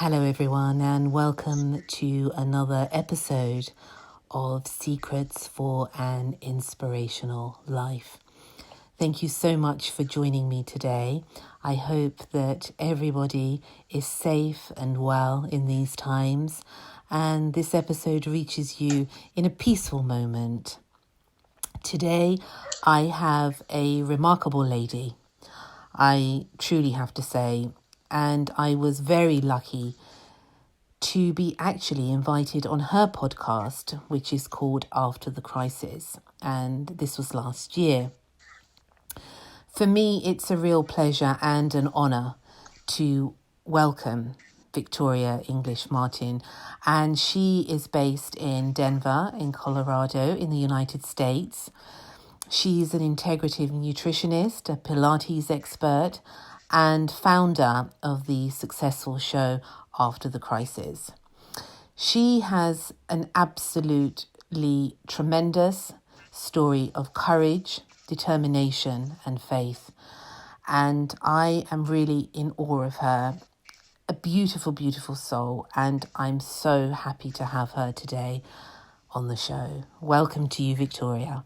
Hello, everyone, and welcome to another episode of Secrets for an Inspirational Life. Thank you so much for joining me today. I hope that everybody is safe and well in these times, and this episode reaches you in a peaceful moment. Today, I have a remarkable lady, I truly have to say, and I was very lucky to be actually invited on her podcast, which is called After the Crisis, and this was last year. For me, it's a real pleasure and an honour to welcome Victoria English Martin, and she is based in Denver, in Colorado, in the United States. She's an integrative nutritionist, a Pilates expert, and founder of the successful show After the Crisis. She has an absolutely tremendous story of courage, determination, and faith. And I am really in awe of her. A beautiful, beautiful soul. And I'm so happy to have her today on the show. Welcome to you, Victoria.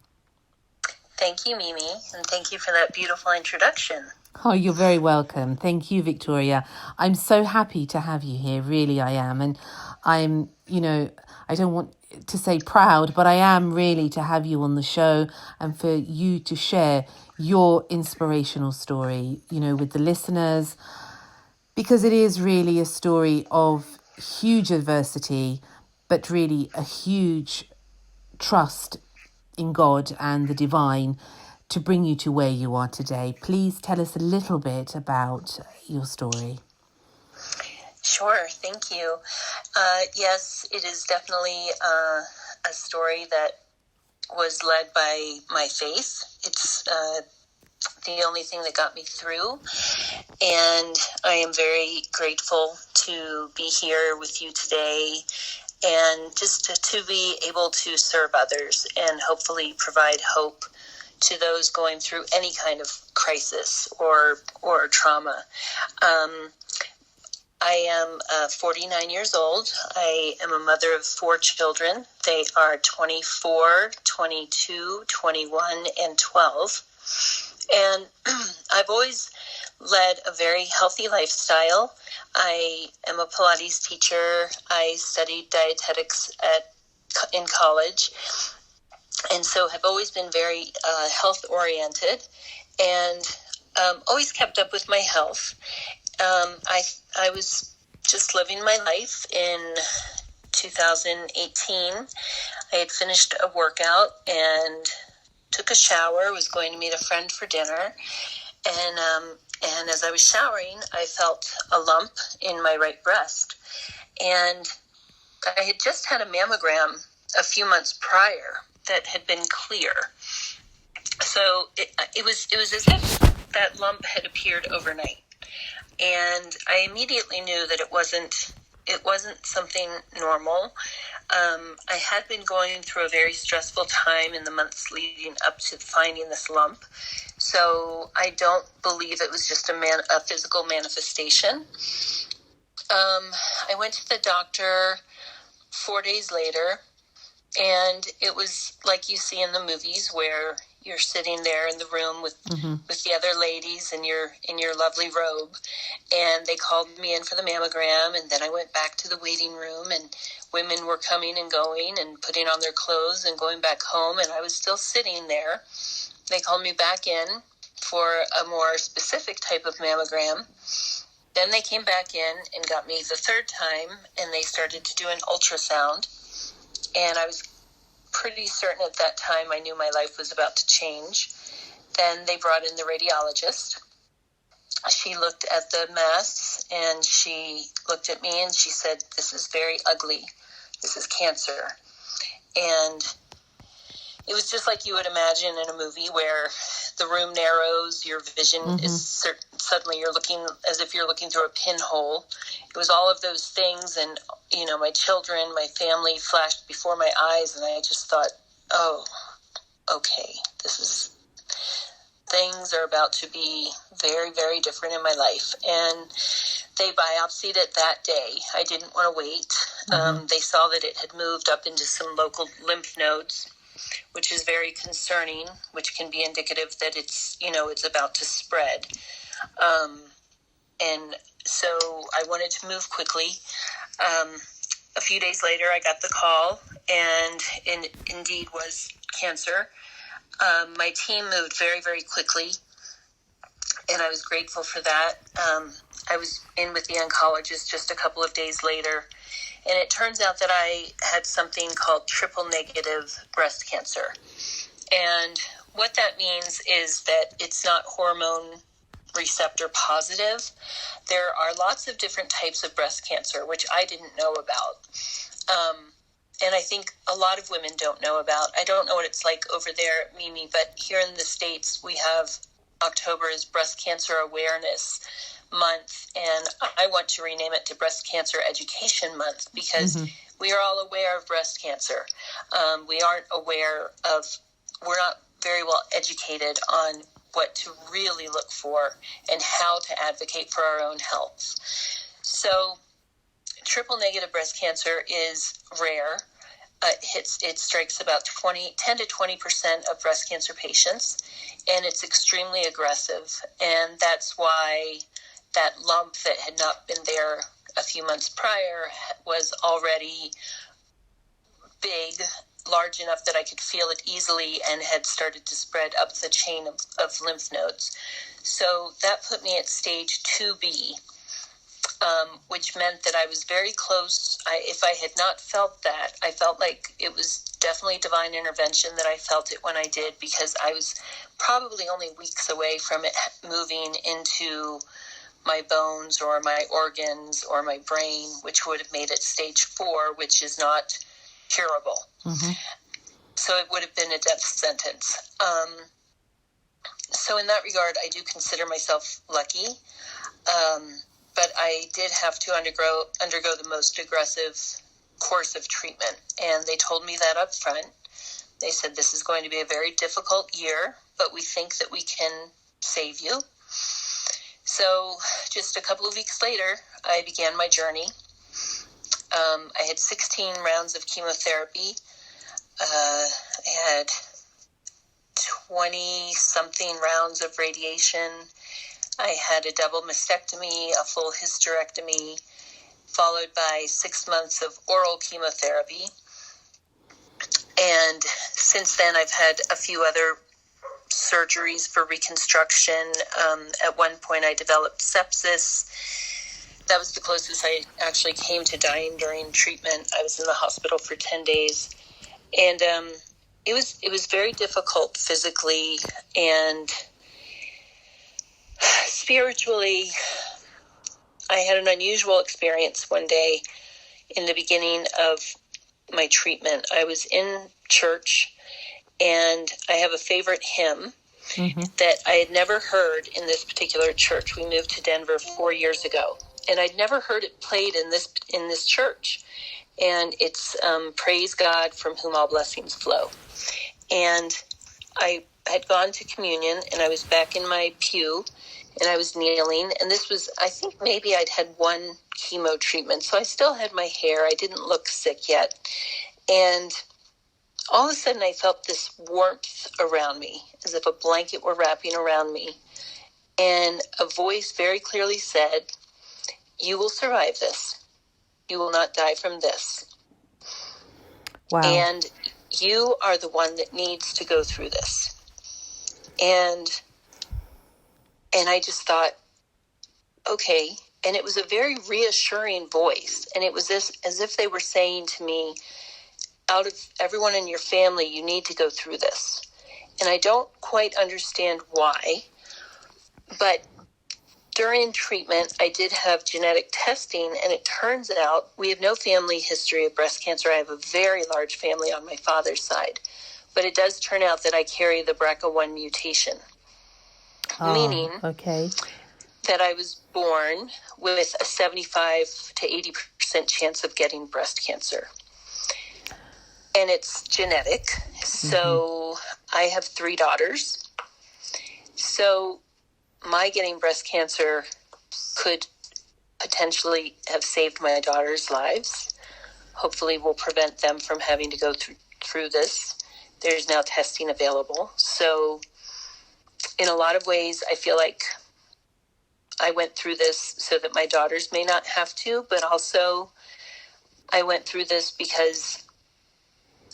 Thank you, Mimi, and thank you for that beautiful introduction. Oh, you're very welcome. Thank you, Victoria. I'm so happy to have you here. Really, I am. And I'm, I don't want to say proud, but I am really to have you on the show and for you to share your inspirational story, with the listeners, because it is really a story of huge adversity, but really a huge trust in God and the divine to bring you to where you are today. Please tell us a little bit about your story. Sure, thank you. Yes, it is definitely a story that was led by my faith. It's the only thing that got me through, and I am very grateful to be here with you today and just to be able to serve others and hopefully provide hope to those going through any kind of crisis or trauma. I am 49 years old. I am a mother of 4 children. They are 24, 22, 21, and 12. And I've always led a very healthy lifestyle. I am a Pilates teacher. I studied dietetics in college, and so have always been very health-oriented and always kept up with my health. I was just living my life in 2018. I had finished a workout and took a shower, was going to meet a friend for dinner, and as I was showering, I felt a lump in my right breast. And I had just had a mammogram a few months prior that had been clear. So it was as if that lump had appeared overnight. And I immediately knew that it wasn't something normal. I had been going through a very stressful time in the months leading up to finding this lump. So I don't believe it was just a physical manifestation. I went to the doctor 4 days later, and it was like you see in the movies where you're sitting there in the room with the other ladies in your lovely robe, and they called me in for the mammogram, and then I went back to the waiting room, and women were coming and going and putting on their clothes and going back home, and I was still sitting there. They called me back in for a more specific type of mammogram. Then they came back in and got me the third time, and they started to do an ultrasound, and I was pretty certain at that time I knew my life was about to change. Then they brought in the radiologist. She looked at the mass, and she looked at me, and she said, "This is very ugly. This is cancer." And it was just like you would imagine in a movie where the room narrows, your vision is suddenly you're looking as if you're looking through a pinhole. It was all of those things, and my children, my family flashed before my eyes, and I just thought, oh, okay, things are about to be very, very different in my life. And They biopsied it that day. I didn't want to wait. They saw that it had moved up into some local lymph nodes, which is very concerning, which can be indicative that it's about to spread. And so I wanted to move quickly. A few days later, I got the call, and it indeed was cancer. My team moved very, very quickly, and I was grateful for that. I was in with the oncologist just a couple of days later, and it turns out that I had something called triple negative breast cancer. And what that means is that it's not hormone receptor positive. There are lots of different types of breast cancer, which I didn't know about. And I think a lot of women don't know about. I don't know what it's like over there, Mimi, but here in the States, we have October is Breast Cancer Awareness Month, and I want to rename it to Breast Cancer Education Month, because we are all aware of breast cancer. We're not very well educated on what to really look for and how to advocate for our own health. So triple negative breast cancer is rare. It strikes about 10 to 20% of breast cancer patients, and it's extremely aggressive. And that's why that lump that had not been there a few months prior was already big, large enough that I could feel it easily, and had started to spread up the chain of lymph nodes. So that put me at stage 2B, which meant that I was very close. If I had not felt that, I felt like it was definitely divine intervention that I felt it when I did, because I was probably only weeks away from it moving into my bones or my organs or my brain, which would have made it stage 4, which is not curable. So it would have been a death sentence. So in that regard, I do consider myself lucky. But I did have to undergo the most aggressive course of treatment. And they told me that up front. They said, this is going to be a very difficult year, but we think that we can save you. So just a couple of weeks later, I began my journey. I had 16 rounds of chemotherapy. I had 20-something rounds of radiation. I had a double mastectomy, a full hysterectomy, followed by 6 months of oral chemotherapy. And since then, I've had a few other surgeries for reconstruction. At one point, I developed sepsis. That was the closest I actually came to dying during treatment. I was in the hospital for 10 days. And it was very difficult physically and spiritually. I had an unusual experience one day in the beginning of my treatment. I was in church, and I have a favorite hymn that I had never heard in this particular church. We moved to Denver 4 years ago, and I'd never heard it played in this church. And it's Praise God from whom all blessings flow. And I had gone to communion, and I was back in my pew, and I was kneeling. And this was, I think maybe I'd had one chemo treatment, so I still had my hair. I didn't look sick yet. And all of a sudden, I felt this warmth around me, as if a blanket were wrapping around me. And a voice very clearly said, "You will survive this. You will not die from this. Wow. And you are the one that needs to go through this." And I just thought, okay. And it was a very reassuring voice. And it was as if they were saying to me, out of everyone in your family, you need to go through this. And I don't quite understand why, but during treatment, I did have genetic testing, and it turns out we have no family history of breast cancer. I have a very large family on my father's side, but it does turn out that I carry the BRCA1 mutation, meaning that I was born with a 75 to 80% chance of getting breast cancer. And it's genetic. So I have 3 daughters. So my getting breast cancer could potentially have saved my daughter's lives. Hopefully will prevent them from having to go through this. There's now testing available. So in a lot of ways, I feel like I went through this so that my daughters may not have to, but also I went through this because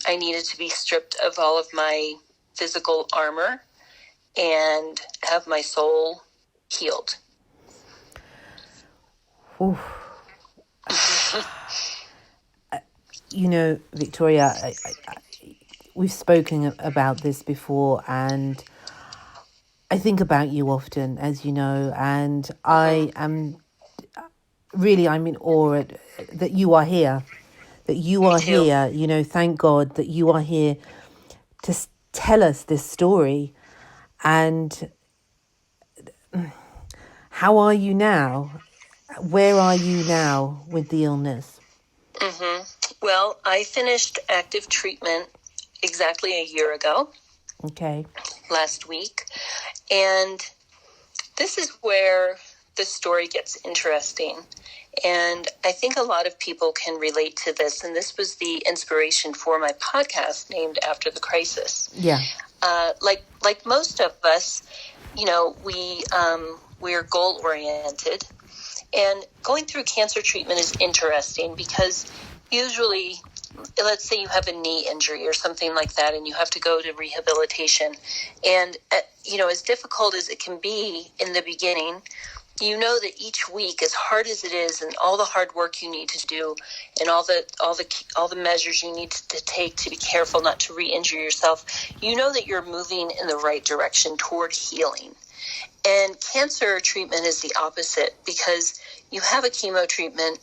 I needed to be stripped of all of my physical armor and have my soul healed. Ooh. Victoria, we've spoken about this before, and I think about you often, as you know, and I am really, I'm in awe that you are here, here, thank God that you are here to tell us this story. And how are you now? Where are you now with the illness? Well, I finished active treatment exactly a year ago. Okay. Last week. And this is where the story gets interesting. And I think a lot of people can relate to this. And this was the inspiration for my podcast named After the Crisis. Yeah. Like most of us, we're goal oriented. And going through cancer treatment is interesting because usually, let's say you have a knee injury or something like that, and you have to go to rehabilitation. And, as difficult as it can be in the beginning, you know that each week, as hard as it is, and all the hard work you need to do, and all the measures you need to take to be careful not to re-injure yourself, you know that you're moving in the right direction toward healing. And cancer treatment is the opposite, because you have a chemo treatment,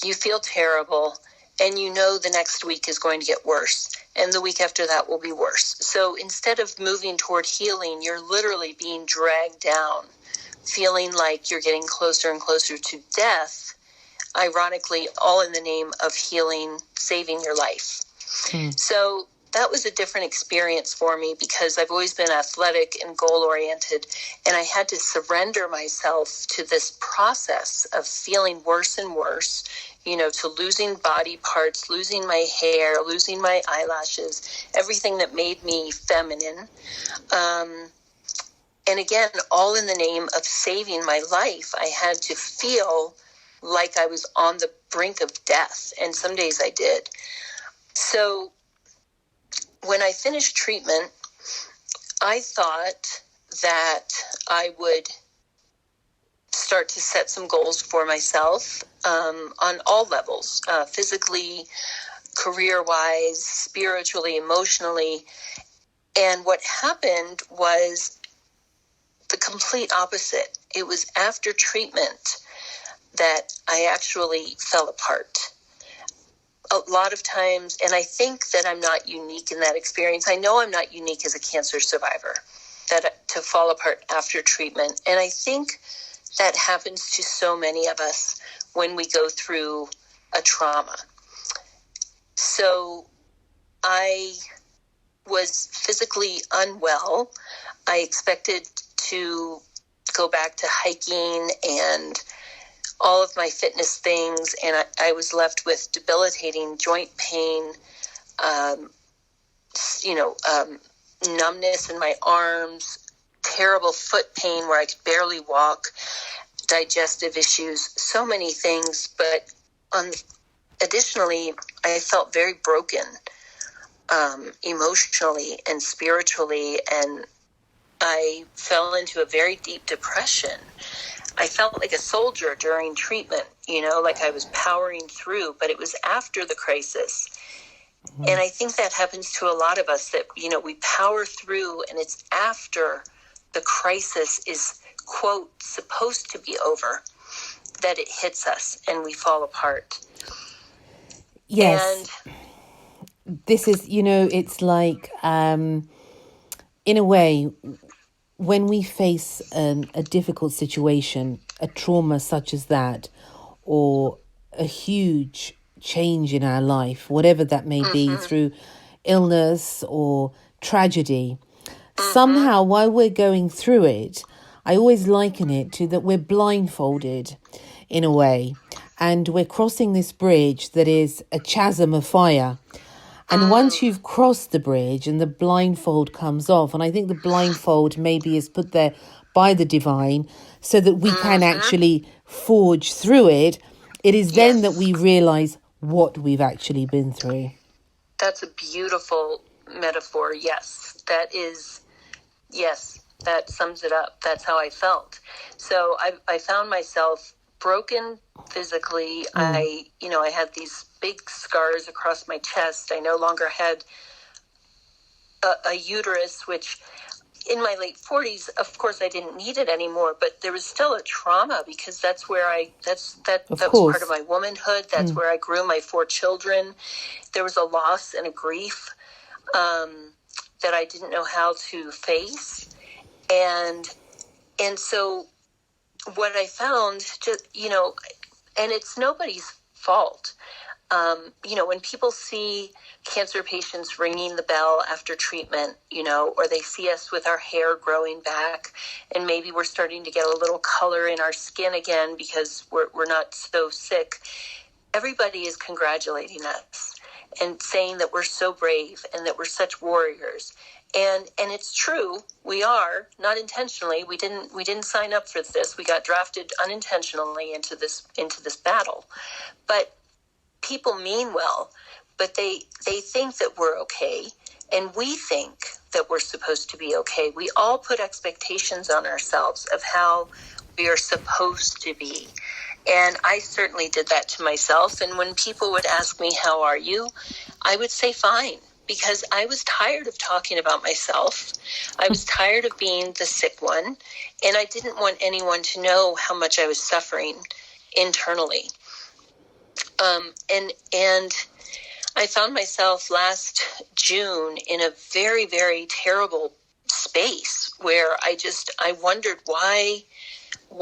you feel terrible, and you know the next week is going to get worse, and the week after that will be worse. So instead of moving toward healing, you're literally being dragged down, feeling like you're getting closer and closer to death, ironically, all in the name of healing, saving your life. So that was a different experience for me because I've always been athletic and goal-oriented, and I had to surrender myself to this process of feeling worse and worse, to losing body parts, losing my hair, losing my eyelashes, everything that made me feminine. And again, all in the name of saving my life. I had to feel like I was on the brink of death, and some days I did. So when I finished treatment, I thought that I would start to set some goals for myself on all levels, physically, career-wise, spiritually, emotionally. And what happened was the complete opposite. It was after treatment that I actually fell apart. A lot of times, and I think that I'm not unique in that experience. I know I'm not unique as a cancer survivor, that to fall apart after treatment. And I think that happens to so many of us when we go through a trauma. So I was physically unwell. I expected to go back to hiking and all of my fitness things, and I was left with debilitating joint pain, numbness in my arms, terrible foot pain where I could barely walk, digestive issues, so many things. But additionally, I felt very broken emotionally and spiritually, and I fell into a very deep depression. I felt like a soldier during treatment, like I was powering through, but it was after the crisis. Mm-hmm. And I think that happens to a lot of us, that, we power through, and it's after the crisis is, quote, supposed to be over, that it hits us and we fall apart. Yes. And this is, it's like, in a way, when we face a difficult situation, a trauma such as that, or a huge change in our life, whatever that may be, through illness or tragedy, somehow while we're going through it, I always liken it to that we're blindfolded in a way, and we're crossing this bridge that is a chasm of fire. And once you've crossed the bridge and the blindfold comes off, and I think the blindfold maybe is put there by the divine so that we can actually forge through it, it is then that we realize what we've actually been through. That's a beautiful metaphor. Yes, that sums it up. That's how I felt. So I found myself broken physically. I had these big scars across my chest. I no longer had a uterus, which in my late 40s, of course, I didn't need it anymore, but there was still a trauma because that was part of my womanhood. That's where I grew my 4 children. There was a loss and a grief that I didn't know how to face. And so what I found, and it's nobody's fault. When people see cancer patients ringing the bell after treatment, or they see us with our hair growing back, and maybe we're starting to get a little color in our skin again because we're not so sick, everybody is congratulating us and saying that we're so brave and that we're such warriors. And it's true, we are, not intentionally. We didn't sign up for this. We got drafted unintentionally into this battle. But people mean well, but they think that we're okay, and we think that we're supposed to be okay. We all put expectations on ourselves of how we are supposed to be. And I certainly did that to myself. And when people would ask me, how are you? I would say fine, because I was tired of talking about myself. I was tired of being the sick one, and I didn't want anyone to know how much I was suffering internally. And I found myself last June in a very, very terrible space where I wondered why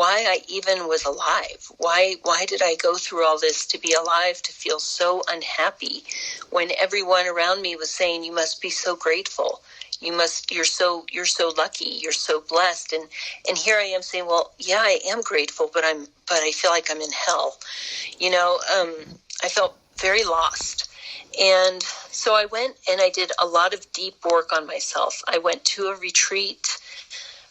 I even was alive. Why did I go through all this to be alive, to feel so unhappy when everyone around me was saying, you must be so grateful. You're so lucky. You're so blessed. And here I am saying, well, yeah, I am grateful, but I feel like I'm in hell. I felt very lost. And so I went and I did a lot of deep work on myself. I went to a retreat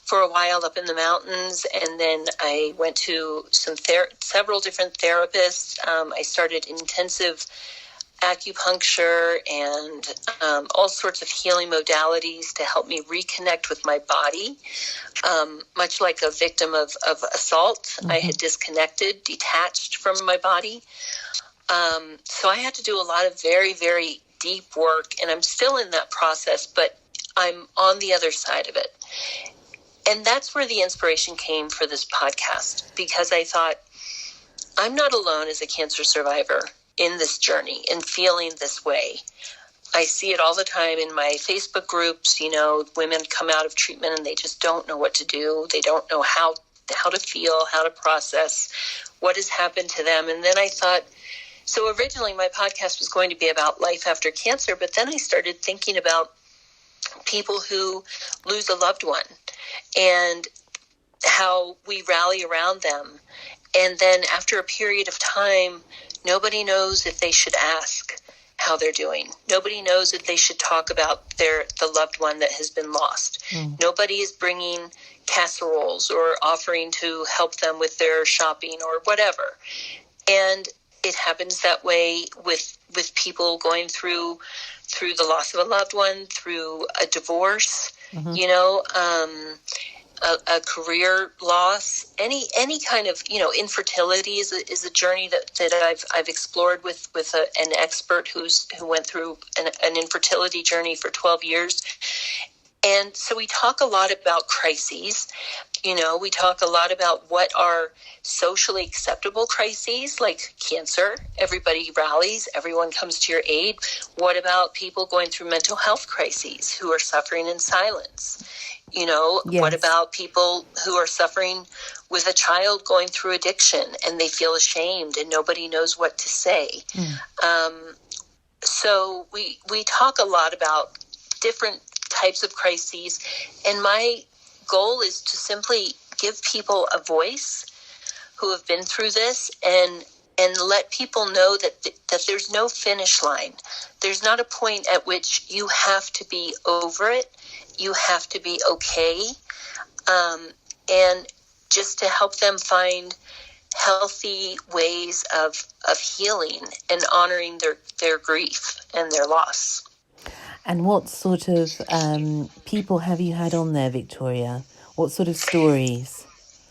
for a while up in the mountains, and then I went to several different therapists. I started intensive acupuncture and all sorts of healing modalities to help me reconnect with my body. Much like a victim of assault, I had disconnected, detached from my body. So I had to do a lot of very, very deep work, and I'm still in that process, but I'm on the other side of it. And that's where the inspiration came for this podcast, because I thought, I'm not alone as a cancer survivor in this journey and feeling this way. I see it all the time in my Facebook groups. Women come out of treatment and they just don't know what to do. They don't know how to feel, how to process what has happened to them. And then I thought, so originally my podcast was going to be about life after cancer, but then I started thinking about people who lose a loved one and how we rally around them. And then after a period of time, nobody knows if they should ask how they're doing. Nobody knows if they should talk about the loved one that has been lost. Nobody is bringing casseroles or offering to help them with their shopping or whatever. And it happens that way with people going through the loss of a loved one, through a divorce, a career loss, any kind of, infertility is a journey that I've explored with an expert who went through an infertility journey for 12 years. And so we talk a lot about crises. We talk a lot about what are socially acceptable crises, like cancer. Everybody rallies. Everyone comes to your aid. What about people going through mental health crises who are suffering in silence? Yes. What about people who are suffering with a child going through addiction and they feel ashamed and nobody knows what to say? So we talk a lot about different types of crises, and my goal is to simply give people a voice who have been through this, and let people know that there's no finish line. There's not a point at which you have to be over it. You have to be okay. And just to help them find healthy ways of healing and honoring their grief and their loss. And what sort of people have you had on there, Victoria? What sort of stories?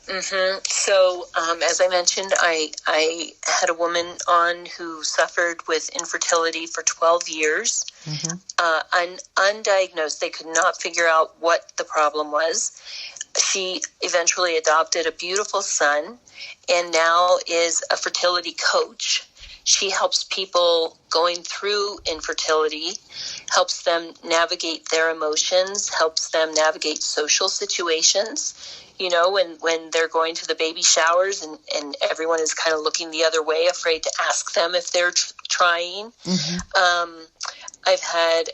So, as I mentioned, I had a woman on who suffered with infertility for 12 years, undiagnosed. They could not figure out what the problem was. She eventually adopted a beautiful son and now is a fertility coach. She helps people going through infertility, helps them navigate their emotions, helps them navigate social situations. You know, when they're going to the baby showers and everyone is kind of looking the other way, afraid to ask them if they're trying. I've had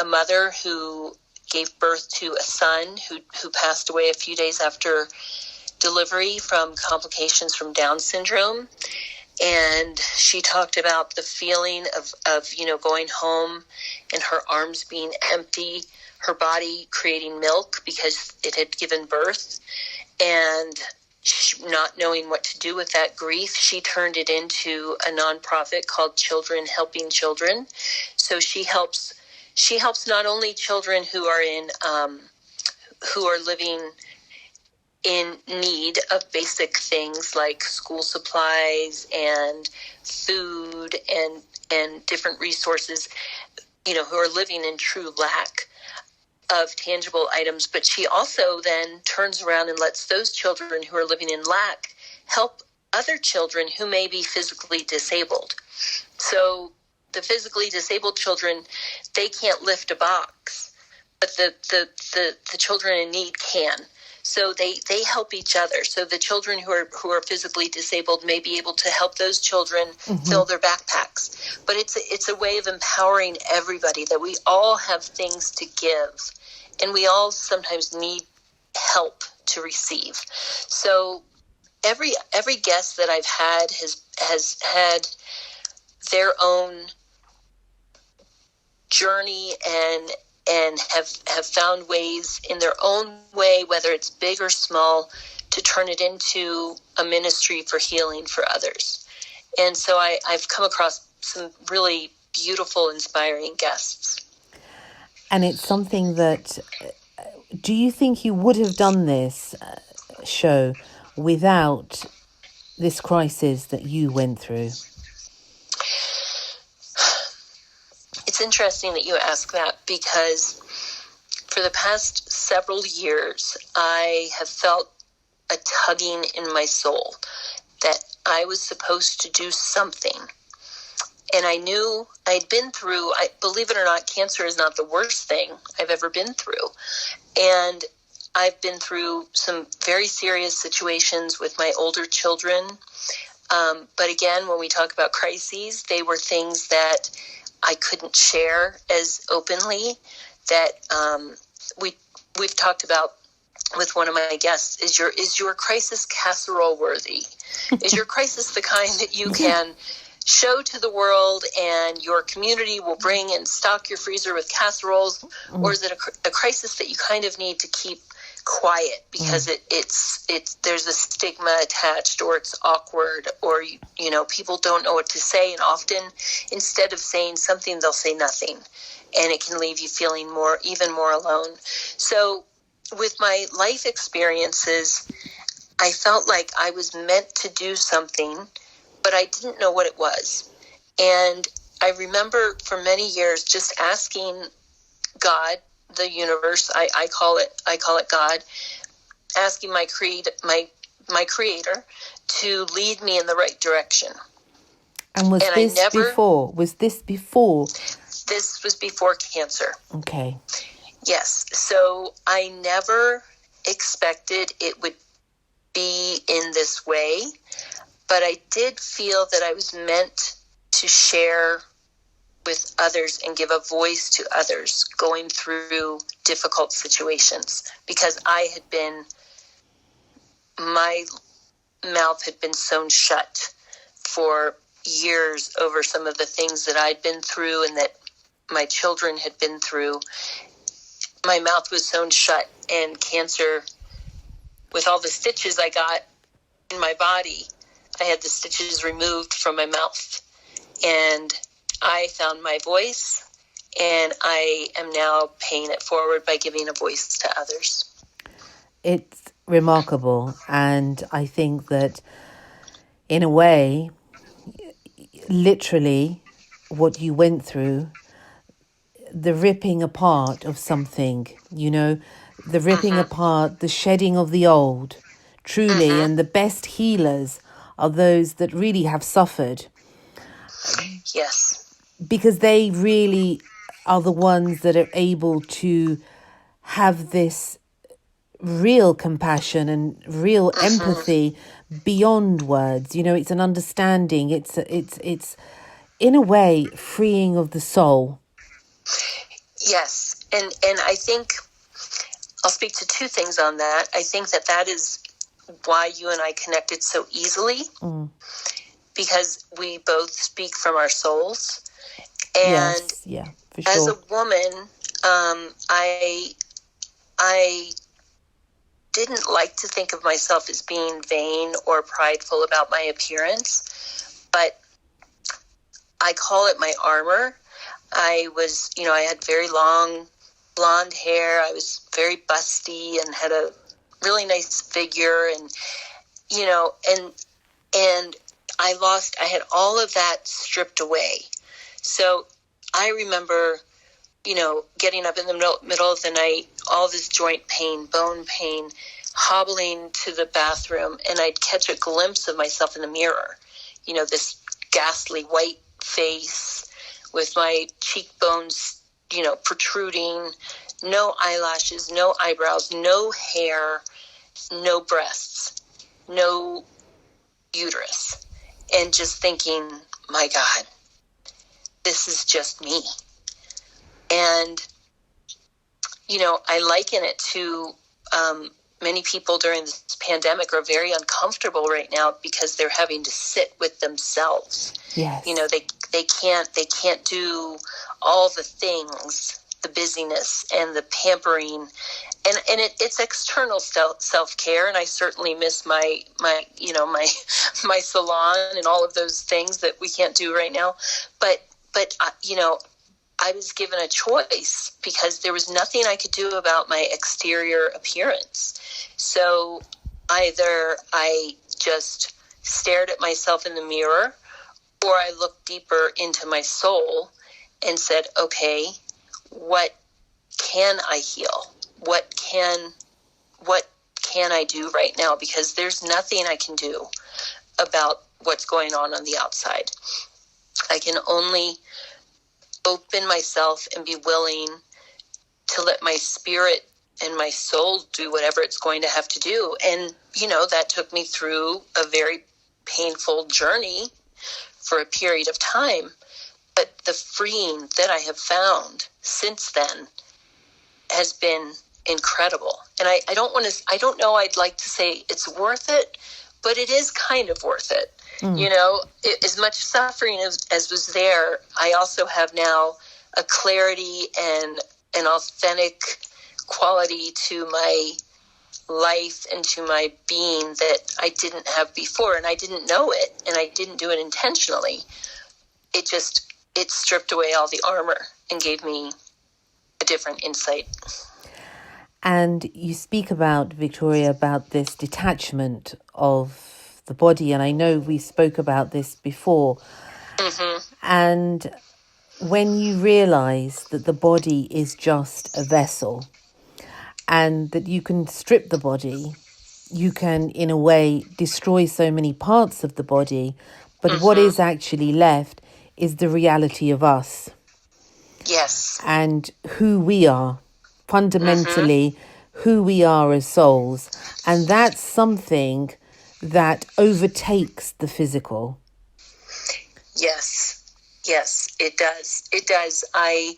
a mother who gave birth to a son who passed away a few days after delivery from complications from Down syndrome. And she talked about the feeling of going home and her arms being empty, her body creating milk because it had given birth, and not knowing what to do with that grief. She turned it into a nonprofit called Children Helping Children. So she helps not only children who are living in need of basic things like school supplies and food and different resources, who are living in true lack of tangible items, but she also then turns around and lets those children who are living in lack help other children who may be physically disabled. So the physically disabled children, they can't lift a box, but the children in need can. So they help each other. So the children who are physically disabled may be able to help those children fill their backpacks. But it's a way of empowering everybody, that we all have things to give, and we all sometimes need help to receive. So every guest that I've had has had their own journey and have found ways in their own way, whether it's big or small, to turn it into a ministry for healing for others. And so I've come across some really beautiful, inspiring guests. And it's something that, do you think you would have done this show without this crisis that you went through? It's interesting that you ask that, because for the past several years, I have felt a tugging in my soul that I was supposed to do something. And I knew I'd been through, believe it or not, cancer is not the worst thing I've ever been through. And I've been through some very serious situations with my older children. But again, when we talk about crises, they were things that I couldn't share as openly, that we've talked about with one of my guests. Is your crisis casserole worthy? Is your crisis the kind that you can show to the world and your community will bring and stock your freezer with casseroles? Or is it a crisis that you kind of need to keep quiet because it's there's a stigma attached, or it's awkward, or people don't know what to say, and often instead of saying something, they'll say nothing, and it can leave you feeling even more alone. So with my life experiences, I felt like I was meant to do something, but I didn't know what it was. And I remember for many years just asking God, the universe, I call it God, asking my creator to lead me in the right direction. And was this before? This was before cancer. Okay. Yes. So I never expected it would be in this way, but I did feel that I was meant to share with others and give a voice to others going through difficult situations, because I had been my mouth had been sewn shut for years over some of the things that I'd been through and that my children had been through. My mouth was sewn shut, and cancer, with all the stitches I got in my body, I had the stitches removed from my mouth, and I found my voice, and I am now paying it forward by giving a voice to others. It's remarkable. And I think that in a way, literally what you went through, the ripping apart of something, the ripping apart, the shedding of the old, truly. And the best healers are those that really have suffered. Yes. Because they really are the ones that are able to have this real compassion and real empathy beyond words. It's an understanding. It's in a way freeing of the soul. Yes. And I think I'll speak to two things on that. I think that is why you and I connected so easily, because we both speak from our souls. And yes, yeah, for sure. As a woman, I didn't like to think of myself as being vain or prideful about my appearance, but I call it my armor. I had very long blonde hair. I was very busty and had a really nice figure, and I had all of that stripped away. So I remember, getting up in the middle of the night, all this joint pain, bone pain, hobbling to the bathroom, and I'd catch a glimpse of myself in the mirror, this ghastly white face with my cheekbones, protruding, no eyelashes, no eyebrows, no hair, no breasts, no uterus, and just thinking, my God, this is just me. And, I liken it to many people during this pandemic are very uncomfortable right now because they're having to sit with themselves. Yes. They can't do all the things, the busyness and the pampering, and it's external self-care. And I certainly miss my salon and all of those things that we can't do right now. But I was given a choice because there was nothing I could do about my exterior appearance. So either I just stared at myself in the mirror, or I looked deeper into my soul and said, okay, what can I heal? What can I do right now? Because there's nothing I can do about what's going on the outside. I can only open myself and be willing to let my spirit and my soul do whatever it's going to have to do. And, that took me through a very painful journey for a period of time. But the freeing that I have found since then has been incredible. And I don't know, I'd like to say it's worth it, but it is kind of worth it. As much suffering as was there, I also have now a clarity and an authentic quality to my life and to my being that I didn't have before. And I didn't know it, and I didn't do it intentionally. It stripped away all the armor and gave me a different insight. And you speak about, Victoria, about this detachment of the body, and I know we spoke about this before. And when you realize that the body is just a vessel and that you can strip the body, you can in a way destroy so many parts of the body, but what is actually left is the reality of us. Yes. And who we are, fundamentally who we are as souls. And that's something that overtakes the physical. Yes, it does. I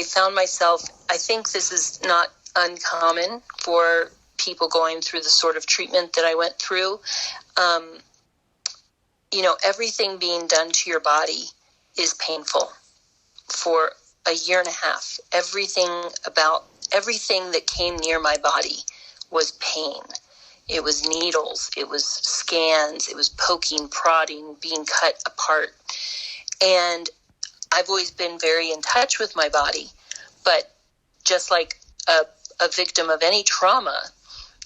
found myself, I think this is not uncommon for people going through the sort of treatment that I went through, everything being done to your body is painful. For a year and a half, everything that came near my body was pain. It was needles, it was scans, it was poking, prodding, being cut apart. And I've always been very in touch with my body, but just like a victim of any trauma,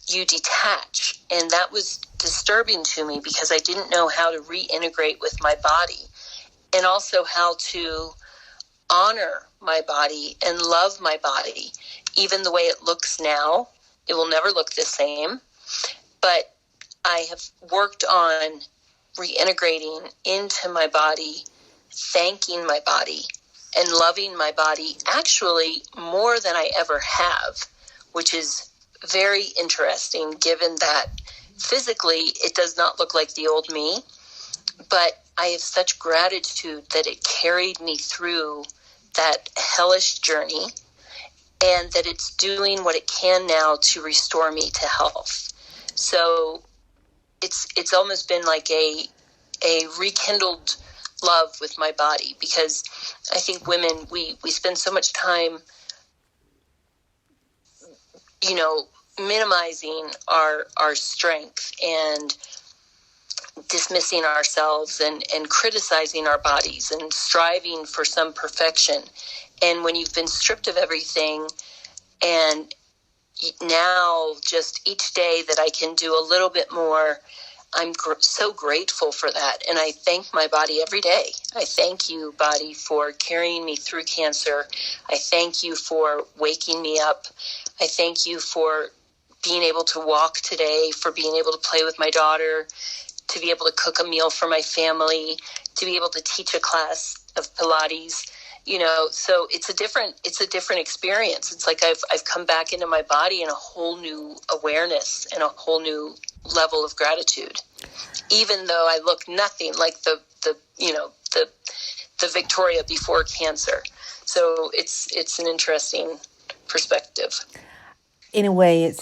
you detach. And that was disturbing to me because I didn't know how to reintegrate with my body, and also how to honor my body and love my body. Even the way it looks now, it will never look the same. But I have worked on reintegrating into my body, thanking my body, and loving my body actually more than I ever have, which is very interesting given that physically it does not look like the old me. But I have such gratitude that it carried me through that hellish journey, and that it's doing what it can now to restore me to health. So it's almost been like a rekindled love with my body, because I think women, we spend so much time, minimizing our strength and dismissing ourselves and criticizing our bodies and striving for some perfection. And when you've been stripped of everything, and now just each day that I can do a little bit more, I'm so grateful for that. And I thank my body every day. I thank you, body, for carrying me through cancer. I thank you for waking me up. I thank you for being able to walk today, for being able to play with my daughter, to be able to cook a meal for my family, to be able to teach a class of Pilates, so it's a different experience. It's like I've come back into my body in a whole new awareness and a whole new level of gratitude, even though I look nothing like the Victoria before cancer. So it's an interesting perspective. In a way,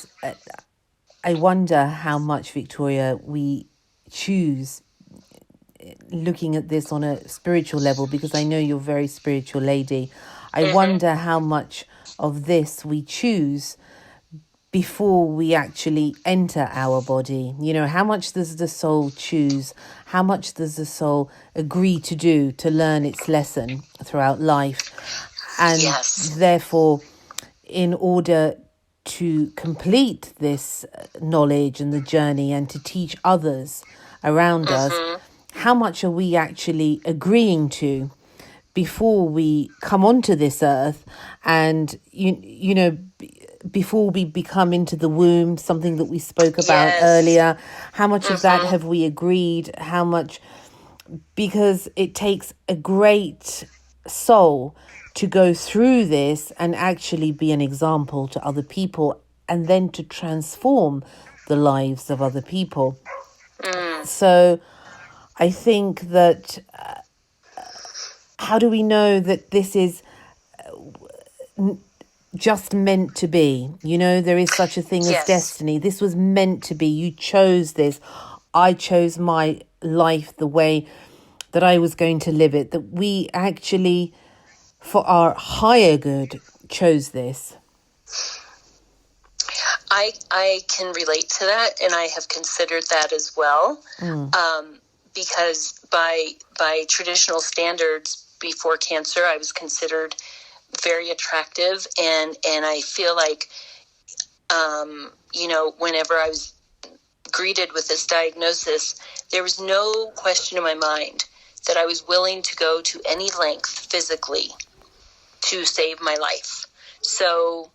I wonder how much, Victoria, we choose looking at this on a spiritual level, because I know you're a very spiritual lady. I wonder how much of this we choose before we actually enter our body. How much does the soul choose? How much does the soul agree to do to learn its lesson throughout life? And therefore, in order to complete this knowledge and the journey and to teach others around us, how much are we actually agreeing to before we come onto this earth, and before we become into the womb, something that we spoke about earlier? How much of that have we agreed? How much? Because it takes a great soul to go through this and actually be an example to other people, and then to transform the lives of other people. So I think that how do we know that this is just meant to be? There is such a thing as destiny. This was meant to be. You chose this. I chose my life the way that I was going to live it. That we actually, for our higher good, chose this. I can relate to that, and I have considered that as well. Because by traditional standards before cancer, I was considered very attractive, and I feel like whenever I was greeted with this diagnosis, there was no question in my mind that I was willing to go to any length physically to save my life. So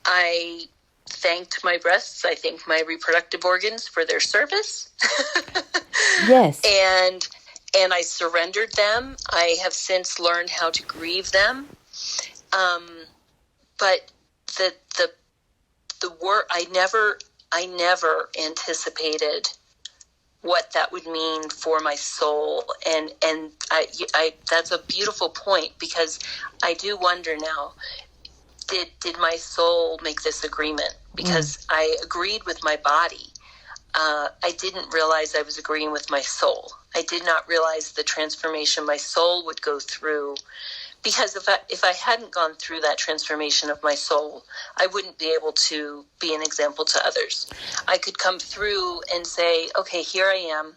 I thanked my breasts, I thanked my reproductive organs for their service. Yes. And I surrendered them. I have since learned how to grieve them. But the work, I never anticipated what that would mean for my soul. And I that's a beautiful point, because I do wonder now, did my soul make this agreement? because I agreed with my body. I didn't realize I was agreeing with my soul. I did not realize the transformation my soul would go through, because if I hadn't gone through that transformation of my soul, I wouldn't be able to be an example to others. I could come through and say, okay, here I am.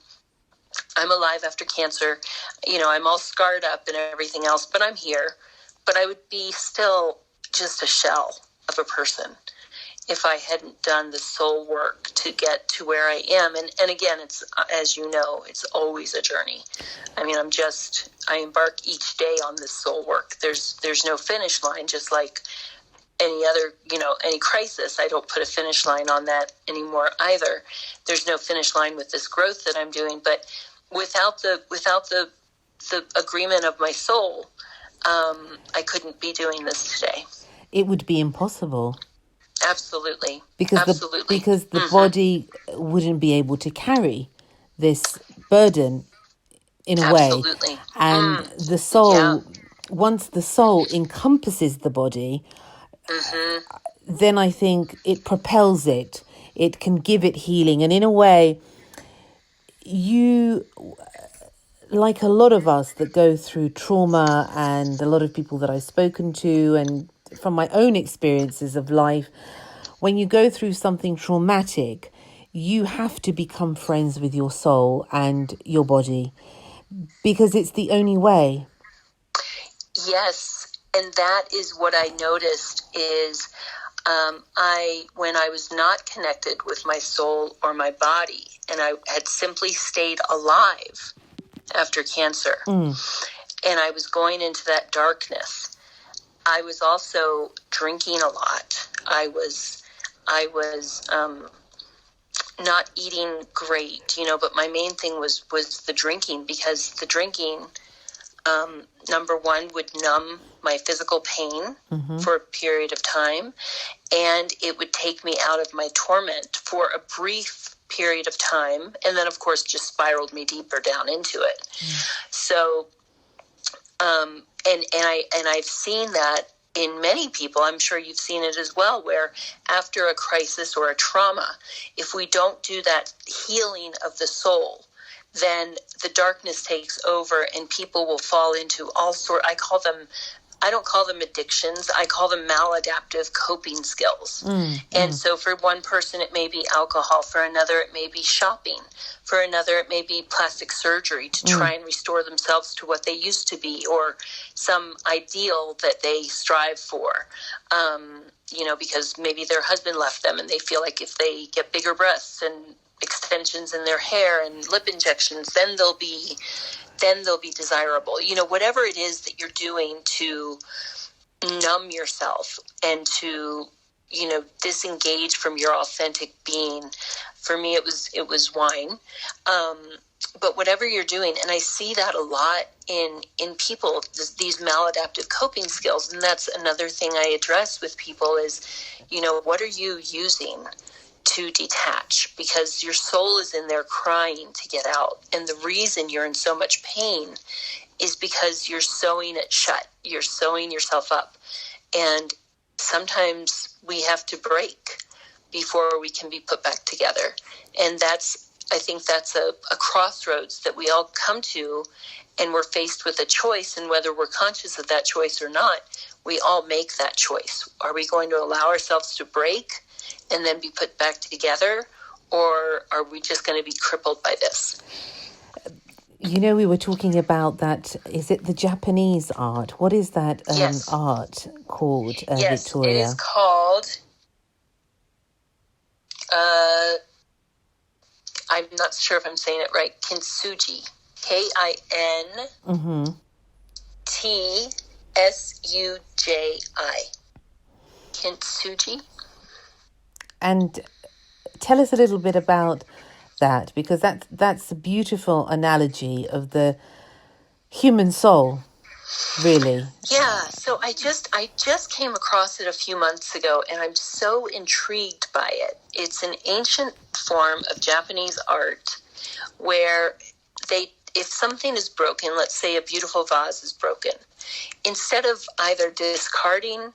I'm alive after cancer. I'm all scarred up and everything else, but I'm here. But I would be still just a shell of a person if I hadn't done the soul work to get to where I am. And again, it's, as you know, it's always a journey. I mean, I embark each day on this soul work. There's no finish line, just like any other, any crisis. I don't put a finish line on that anymore either. There's no finish line with this growth that I'm doing, but without the agreement of my soul, I couldn't be doing this today. It would be impossible. Absolutely. Because the body wouldn't be able to carry this burden in a way. And the soul, once the soul encompasses the body, then I think it propels it. It can give it healing. And in a way, you, like a lot of us that go through trauma, and a lot of people that I've spoken to, and from my own experiences of life, when you go through something traumatic, you have to become friends with your soul and your body, because it's the only way. Yes, and that is what I noticed is when I was not connected with my soul or my body, and I had simply stayed alive after cancer, and I was going into that darkness, I was also drinking a lot. I was not eating great, but my main thing was the drinking, because the drinking, number one, would numb my physical pain for a period of time, and it would take me out of my torment for a brief period of time, and then of course just spiraled me deeper down into it. So and I've seen that in many people. I'm sure you've seen it as well, where after a crisis or a trauma, if we don't do that healing of the soul, then the darkness takes over and people will fall into all sorts. I don't call them addictions. I call them maladaptive coping skills. And so for one person, it may be alcohol. For another, it may be shopping. For another, it may be plastic surgery to try and restore themselves to what they used to be, or some ideal that they strive for. Because maybe their husband left them and they feel like if they get bigger breasts and extensions in their hair and lip injections, then they'll be desirable. Whatever it is that you're doing to numb yourself and to, disengage from your authentic being. For me, it was wine. But whatever you're doing, and I see that a lot in people, these maladaptive coping skills. And that's another thing I address with people is, what are you using to detach? Because your soul is in there crying to get out. And the reason you're in so much pain is because you're sewing it shut. You're sewing yourself up. And sometimes we have to break before we can be put back together. And I think that's a crossroads that we all come to, and we're faced with a choice. And whether we're conscious of that choice or not, we all make that choice. Are we going to allow ourselves to break and then be put back together, or are we just going to be crippled by this? We were talking about that. Is it the Japanese art? What is that Yes. art called, Yes, Victoria? it is called, I'm not sure if I'm saying it right, kintsugi. KINTSUJI. Kintsugi. And tell us a little bit about that, because that's a beautiful analogy of the human soul, really. Yeah, so I just came across it a few months ago, and I'm so intrigued by it. It's an ancient form of Japanese art where if something is broken, let's say a beautiful vase is broken, instead of either discarding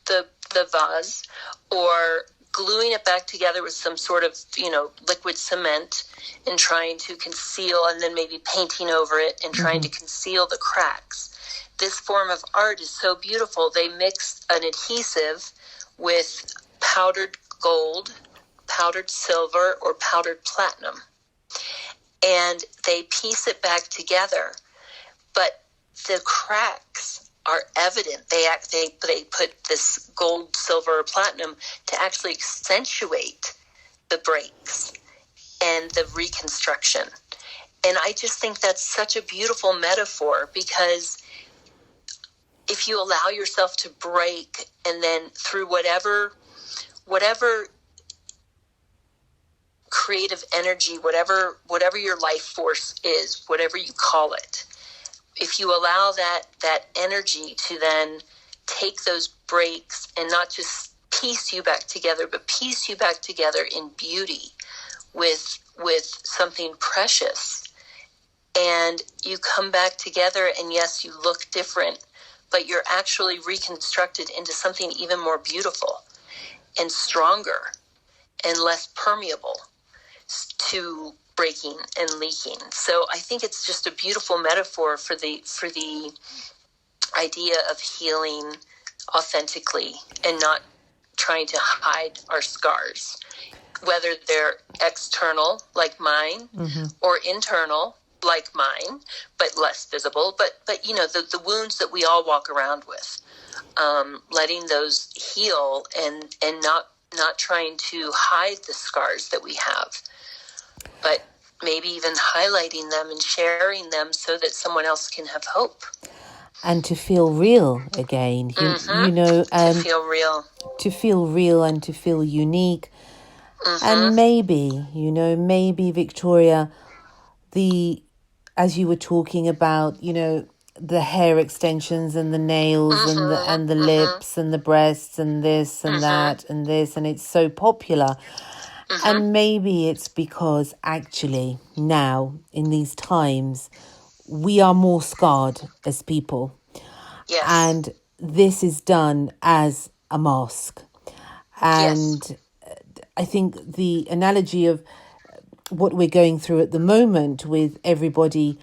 the vase or gluing it back together with some sort of, liquid cement and trying to conceal, and then maybe painting over it and trying to conceal the cracks. This form of art is so beautiful. They mix an adhesive with powdered gold, powdered silver, or powdered platinum. And they piece it back together. But the cracks are evident. They put this gold, silver, or platinum to actually accentuate the breaks and the reconstruction. And I just think that's such a beautiful metaphor, because if you allow yourself to break, and then through whatever creative energy, whatever your life force is, whatever you call it, if you allow that energy to then take those breaks and not just piece you back together, but piece you back together in beauty with something precious, and you come back together, and yes, you look different, but you're actually reconstructed into something even more beautiful and stronger and less permeable to breaking and leaking. So I think it's just a beautiful metaphor for the idea of healing authentically and not trying to hide our scars, whether they're external like mine or internal like mine, but less visible. But the wounds that we all walk around with, letting those heal and not trying to hide the scars that we have, but maybe even highlighting them and sharing them so that someone else can have hope. And to feel real again, to feel real. To feel real and to feel unique. And maybe Victoria, as you were talking about, the hair extensions and the nails and the lips and the breasts and this and that and this, and it's so popular. And maybe it's because actually now in these times we are more scarred as people. Yes. And this is done as a mask. And I think the analogy of what we're going through at the moment with everybody,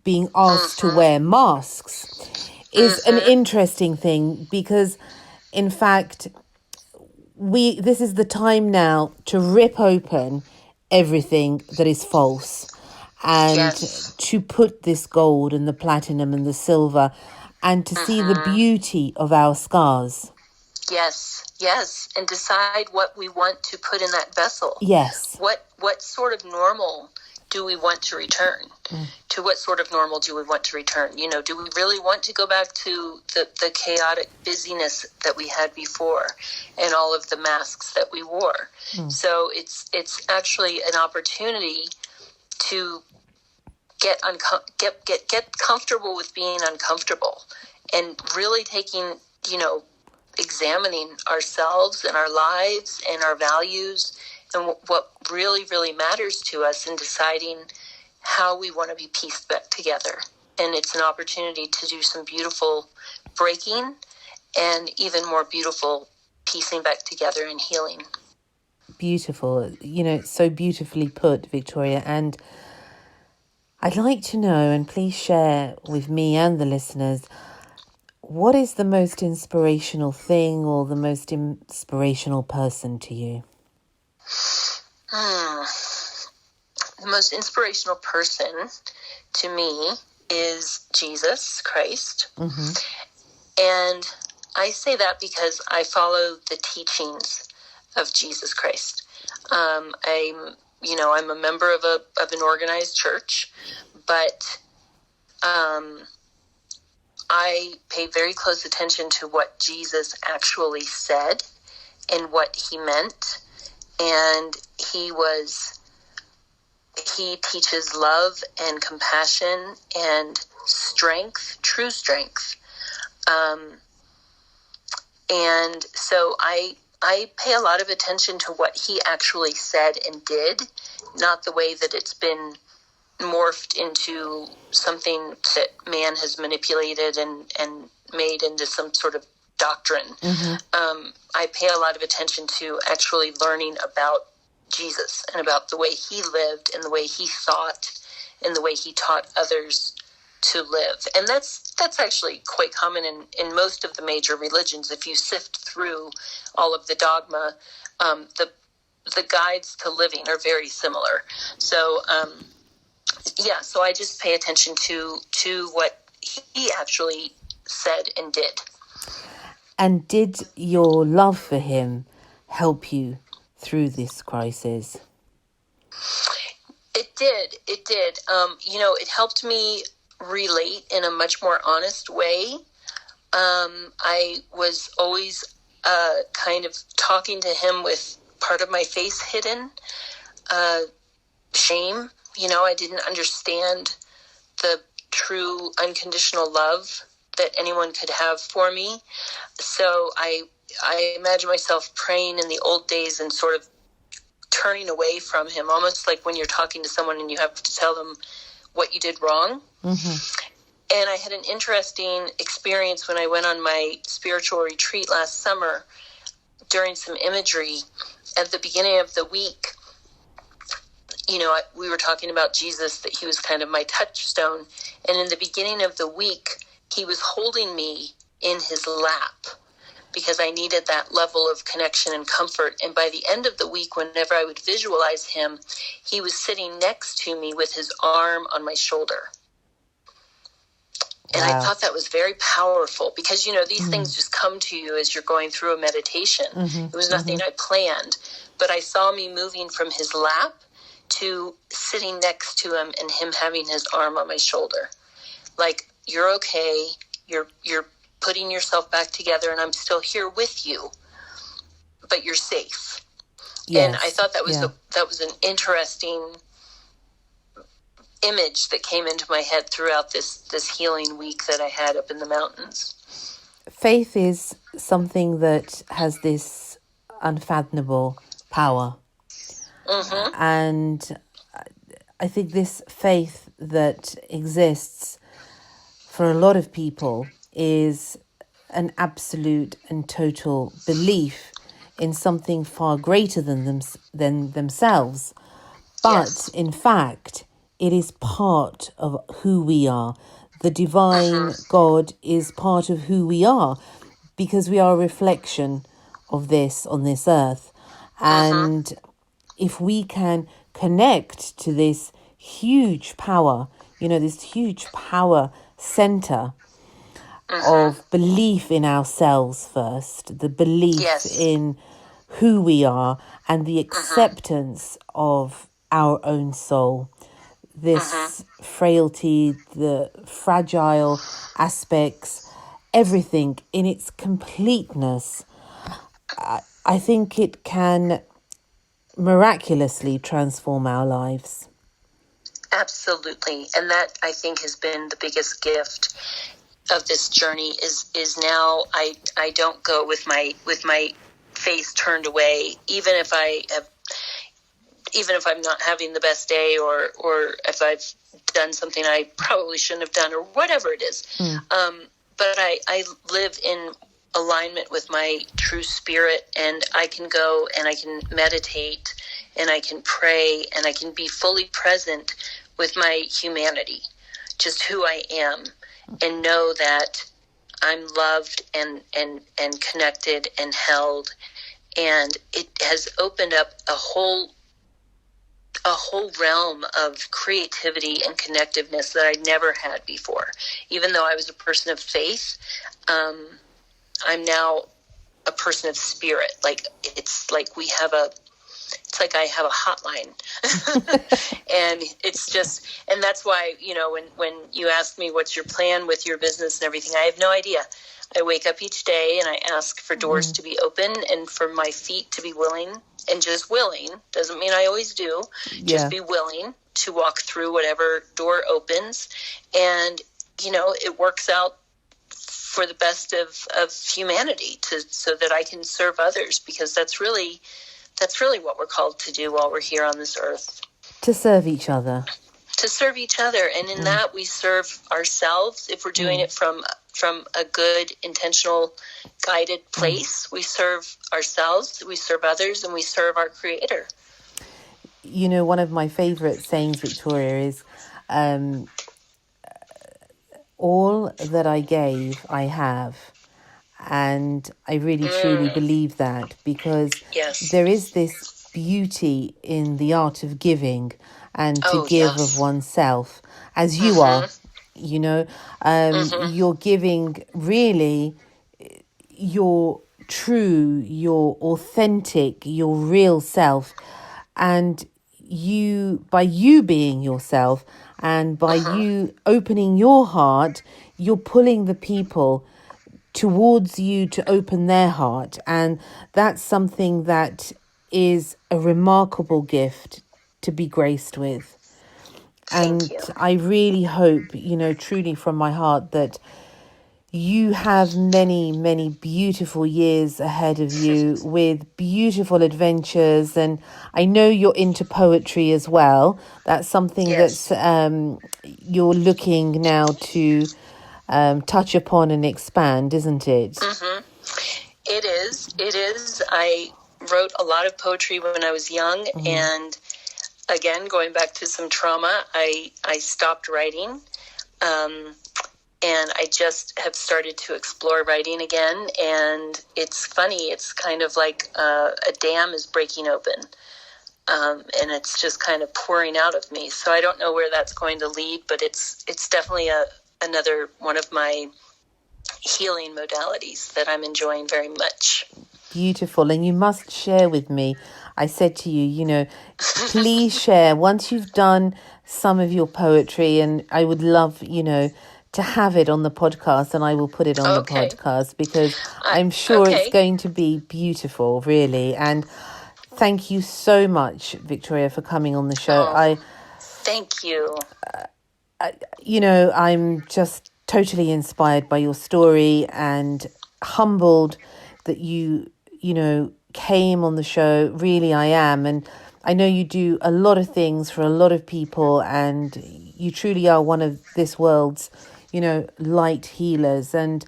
being asked to wear masks is an interesting thing, because in fact, this is the time now to rip open everything that is false and to put this gold and the platinum and the silver and to see the beauty of our scars. Yes, and decide what we want to put in that vessel. Yes. What sort of normal do we want to return? To what sort of normal do we want to return? Do we really want to go back to the chaotic busyness that we had before and all of the masks that we wore? So it's actually an opportunity to get comfortable with being uncomfortable, and really taking, examining ourselves and our lives and our values and what really, really matters to us, and deciding how we want to be pieced back together. And it's an opportunity to do some beautiful breaking and even more beautiful piecing back together and healing. Beautiful. It's so beautifully put, Victoria. And I'd like to know, and please share with me and the listeners, what is the most inspirational thing or the most inspirational person to you? The most inspirational person to me is Jesus Christ. And I say that because I follow the teachings of Jesus Christ. I'm a member of an organized church, but I pay very close attention to what Jesus actually said and what he meant. And he teaches love and compassion and strength, true strength. And so I pay a lot of attention to what he actually said and did, not the way that it's been morphed into something that man has manipulated and made into some sort of doctrine. I pay a lot of attention to actually learning about Jesus and about the way he lived and the way he thought and the way he taught others to live. And that's actually quite common in most of the major religions. If you sift through all of the dogma, the guides to living are very similar. So, so I just pay attention to what he actually said and did. And did your love for him help you through this crisis? It did. It helped me relate in a much more honest way. I was always kind of talking to him with part of my face hidden. Shame. I didn't understand the true unconditional love that anyone could have for me. So I imagine myself praying in the old days and sort of turning away from him, almost like when you're talking to someone and you have to tell them what you did wrong. And I had an interesting experience when I went on my spiritual retreat last summer during some imagery. At the beginning of the week, we were talking about Jesus, that he was kind of my touchstone. And in the beginning of the week, he was holding me in his lap because I needed that level of connection and comfort. And by the end of the week, whenever I would visualize him, he was sitting next to me with his arm on my shoulder. And I thought that was very powerful because, these things just come to you as you're going through a meditation. It was nothing I planned, but I saw me moving from his lap to sitting next to him and him having his arm on my shoulder. Like, you're okay, you're putting yourself back together, and I'm still here with you, but you're safe. Yes. And I thought that was an interesting image that came into my head throughout this healing week that I had up in the mountains. Faith is something that has this unfathomable power. And I think this faith that exists for a lot of people is an absolute and total belief in something far greater than themselves. But in fact, it is part of who we are. The divine God is part of who we are because we are a reflection of this on this earth. And if we can connect to this huge power, this huge power center of belief in ourselves first, the belief in who we are and the acceptance of our own soul, this frailty, the fragile aspects, everything in its completeness, I think it can miraculously transform our lives. Absolutely. And that, I think, has been the biggest gift of this journey is now I don't go with my face turned away, even if I'm not having the best day or if I've done something I probably shouldn't have done or whatever it is. But I live in alignment with my true spirit, and I can go and I can meditate and I can pray and I can be fully present with my humanity, just who I am, and know that I'm loved and connected and held. And it has opened up a whole realm of creativity and connectiveness that I never had before. Even though I was a person of faith, I'm now a person of spirit. It's like I have a hotline. And and that's why, when you ask me what's your plan with your business and everything, I have no idea. I wake up each day and I ask for doors to be open and for my feet to be willing, and just willing. Doesn't mean I always do. Just be willing to walk through whatever door opens. And, it works out for the best of humanity so that I can serve others, because that's really what we're called to do while we're here on this earth. To serve each other. serve each other. And in that, we serve ourselves. If we're doing it from a good, intentional, guided place, we serve ourselves, we serve others, and we serve our Creator. You know, one of my favorite sayings, Victoria, is all that I gave, I have. And I really, truly believe that, because there is this beauty in the art of giving and to give of oneself, as you are, you know, you're giving really your true, your authentic, your real self. And you, by you being yourself and by you opening your heart, you're pulling the people towards you to open their heart. And that's something that is a remarkable gift to be graced with. And I really hope, you know, truly from my heart, that you have many, many beautiful years ahead of you with beautiful adventures. And I know you're into poetry as well. That's something that's you're looking now to touch upon and expand, isn't it? It is. It is. I wrote a lot of poetry when I was young, and again, going back to some trauma, I stopped writing, and I just have started to explore writing again. And it's funny. It's kind of like a dam is breaking open, and it's just kind of pouring out of me. So I don't know where that's going to lead, but it's definitely another one of my healing modalities that I'm enjoying very much. Beautiful. And you must share with me. I said to you, you know, please share once you've done some of your poetry, and I would love, you know, to have it on the podcast, and I will put it on the podcast, because I'm sure it's going to be beautiful, really. And thank you so much, Victoria, for coming on the show. Thank you. You know, I'm just totally inspired by your story and humbled that you know, came on the show. Really, I am. And I know you do a lot of things for a lot of people, and you truly are one of this world's, you know, light healers. And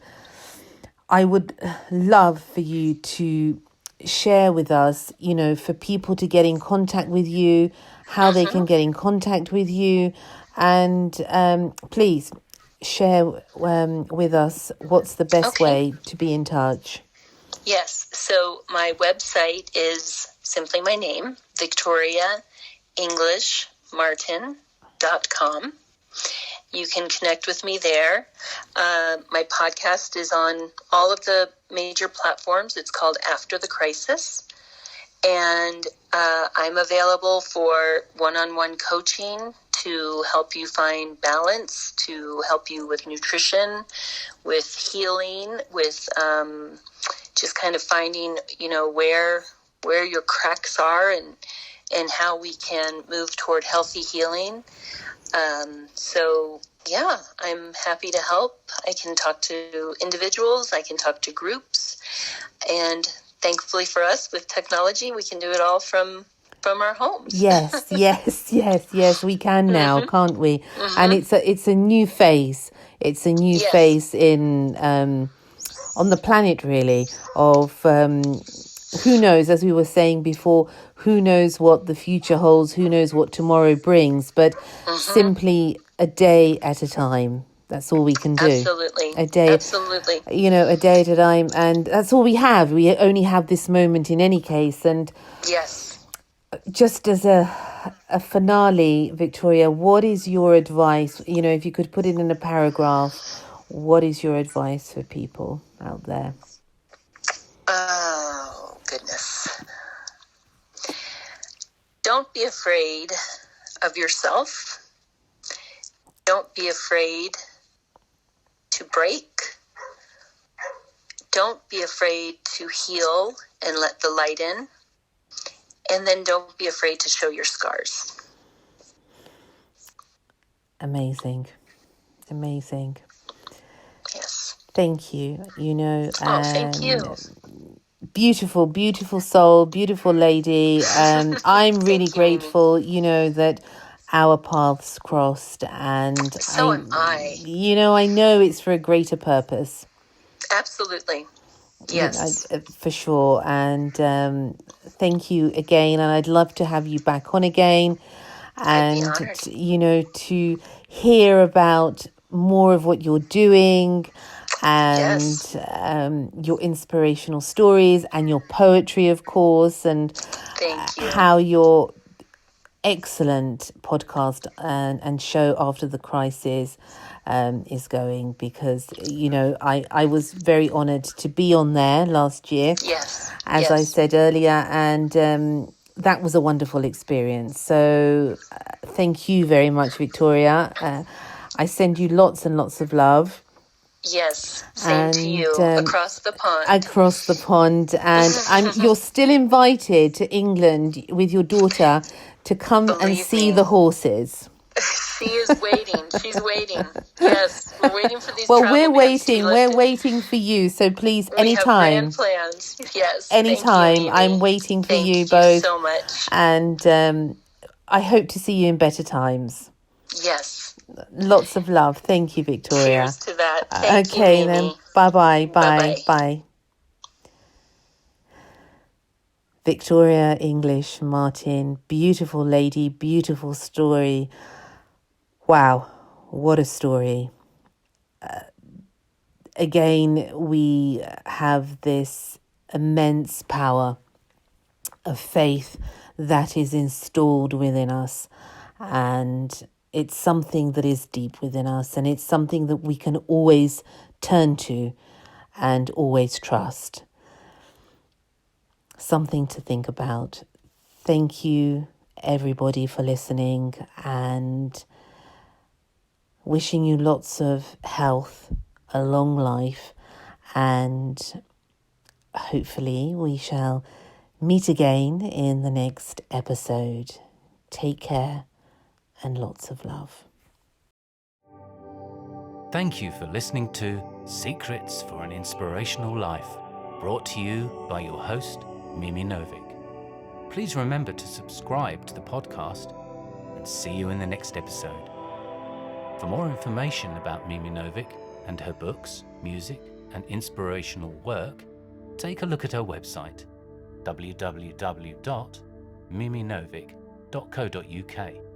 I would love for you to share with us, you know, for people to get in contact with you, how they can get in contact with you. And please share with us what's the best way to be in touch. Yes. So my website is simply my name, VictoriaEnglishMartin.com. You can connect with me there. My podcast is on all of the major platforms. It's called After the Crisis. And I'm available for one-on-one coaching to help you find balance, to help you with nutrition, with healing, with just kind of finding, you know, where your cracks are, and how we can move toward healthy healing. So yeah, I'm happy to help. I can talk to individuals, I can talk to groups, and thankfully for us, with technology, we can do it all from our homes. Yes, we can now, can't we? And it's a new phase. It's a new phase in on the planet, really, of who knows, as we were saying before, who knows what the future holds, who knows what tomorrow brings, but simply a day at a time. That's all we can do. Absolutely. A day, absolutely. You know, a day at a time. And that's all we have. We only have this moment in any case. And just as a finale, Victoria, what is your advice? You know, if you could put it in a paragraph, what is your advice for people out there? Oh, goodness. Don't be afraid of yourself. Don't be afraid to break. Don't be afraid to heal and let the light in. And then don't be afraid to show your scars. Amazing. Yes. Thank you. You know, thank you. Beautiful soul, beautiful lady. I'm really grateful, you know, that our paths crossed, and So am I. I know it's for a greater purpose. Absolutely. Yes. For sure. And thank you again. And I'd love to have you back on again. And, I'd be honored. to hear about more of what you're doing and your inspirational stories and your poetry, of course, and Thank you. how your excellent podcast and show After the Crisis is going, because I was very honored to be on there last year, as I said earlier, and that was a wonderful experience. So thank you very much, Victoria. I send you lots and lots of love. Yes, same to you, across the pond. Across the pond. And you're still invited to England with your daughter to come and see the horses. She is waiting. She's waiting. Yes, we're waiting for these. Well, we're waiting. We're waiting for you. So please, anytime. We have grand plans. Yes. Anytime. Thank you, I'm waiting for you both. Thank you so much. And I hope to see you in better times. Yes. Lots of love. Thank you, Victoria. Cheers to that. Thank you, Mimi. Then. Bye-bye. Bye. Victoria English Martin, beautiful lady, beautiful story. Wow, what a story. Again, we have this immense power of faith that is installed within us, and it's something that is deep within us, and it's something that we can always turn to and always trust. Something to think about. Thank you, everybody, for listening, and wishing you lots of health, a long life, and hopefully we shall meet again in the next episode. Take care and lots of love. Thank you for listening to Secrets for an Inspirational Life, brought to you by your host, Mimi Novic. Please remember to subscribe to the podcast, and see you in the next episode. For more information about Mimi Novic and her books, music, and inspirational work, take a look at her website, www.miminovic.co.uk.